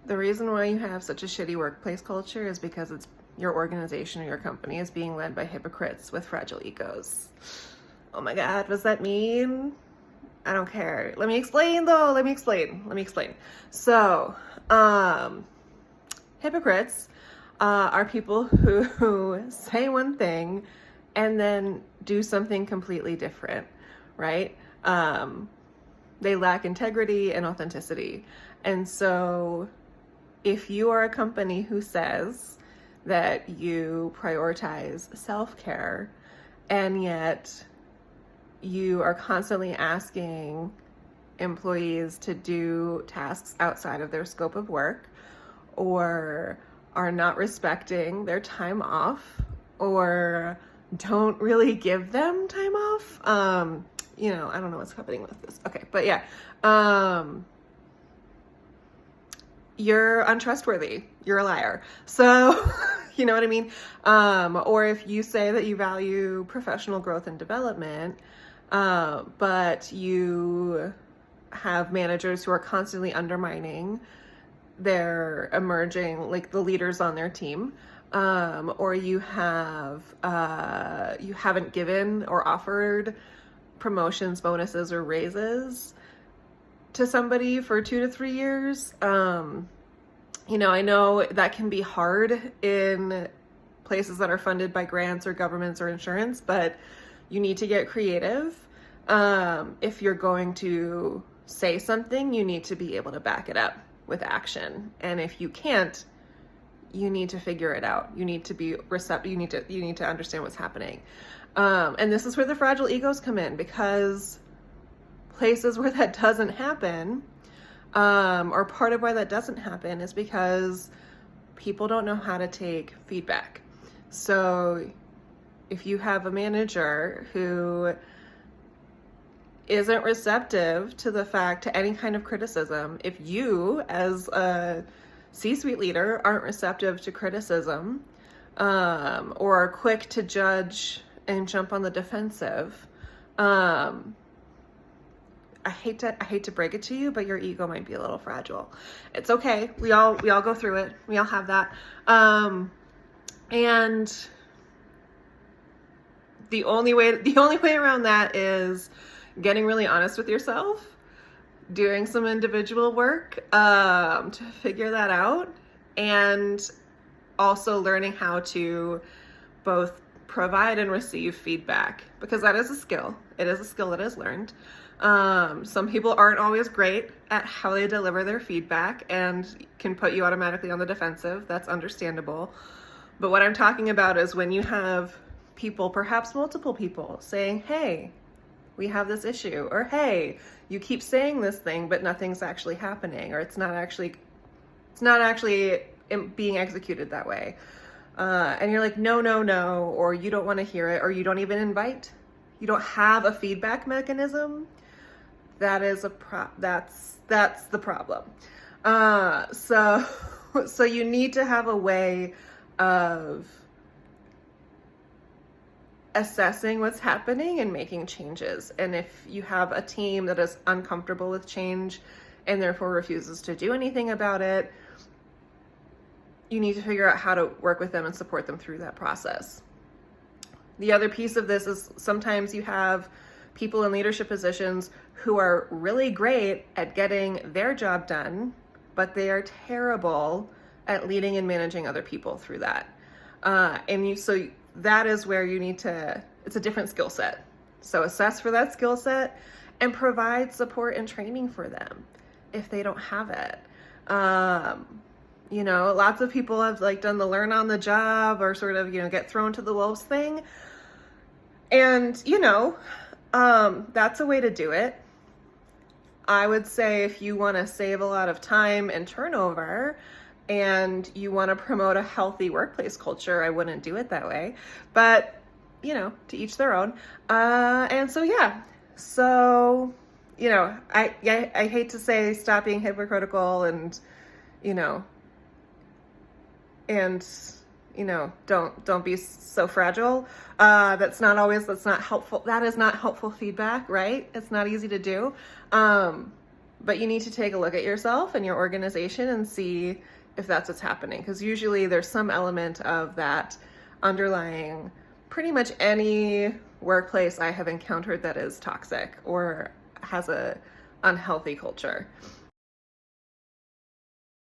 The reason why you have such a shitty workplace culture is because your organization or your company is being led by hypocrites with fragile egos. Oh my God, what does that mean? I don't care. Let me explain though. Let me explain. So, hypocrites are people who say one thing and then do something completely different, right? They lack integrity and authenticity. And so if you are a company who says that you prioritize self-care and yet you are constantly asking employees to do tasks outside of their scope of work, or are not respecting their time off, or don't really give them time off, I don't know what's happening with this. Okay, but yeah, you're untrustworthy. You're a liar. So, you know what I mean? Or if you say that you value professional growth and development, but you have managers who are constantly undermining their emerging, like the leaders on their team, or you haven't given or offered promotions, bonuses, or raises to somebody for 2 to 3 years. I know that can be hard in places that are funded by grants or governments or insurance, but you need to get creative. If you're going to say something, you need to be able to back it up with action. And if you can't, you need to figure it out. You need to be receptive. You need to understand what's happening. And this is where the fragile egos come in, because places where that doesn't happen, or part of why that doesn't happen, is because people don't know how to take feedback. So if you have a manager who isn't receptive to any kind of criticism, if you as a C-suite leader aren't receptive to criticism, or are quick to judge and jump on the defensive, I hate to break it to you, but your ego might be a little fragile. It's okay. We all go through it. We all have that. And the only way around that is getting really honest with yourself, doing some individual work to figure that out, and also learning how to both provide and receive feedback, because that is a skill. It is a skill that is learned. Some people aren't always great at how they deliver their feedback and can put you automatically on the defensive. That's understandable. But what I'm talking about is when you have people, perhaps multiple people, saying, hey, we have this issue, or hey, you keep saying this thing, but nothing's actually happening, or it's not actually being executed that way. And you're like, no, or you don't want to hear it, or you don't even invite. You don't have a feedback mechanism. That is that's the problem. So you need to have a way of assessing what's happening and making changes. And if you have a team that is uncomfortable with change and therefore refuses to do anything about it, you need to figure out how to work with them and support them through that process. The other piece of this is sometimes you have people in leadership positions who are really great at getting their job done, but they are terrible at leading and managing other people through that. So that is where it's a different skill set. So assess for that skill set and provide support and training for them if they don't have it. Lots of people have done the learn on the job, or sort of, get thrown to the wolves thing. And, that's a way to do it. I would say if you want to save a lot of time and turnover and you want to promote a healthy workplace culture, I wouldn't do it that way. But, to each their own. I hate to say stop being hypocritical and don't be so fragile. That's not helpful. That is not helpful feedback, right? It's not easy to do. But you need to take a look at yourself and your organization and see if that's what's happening. Because usually there's some element of that underlying pretty much any workplace I have encountered that is toxic or has a unhealthy culture.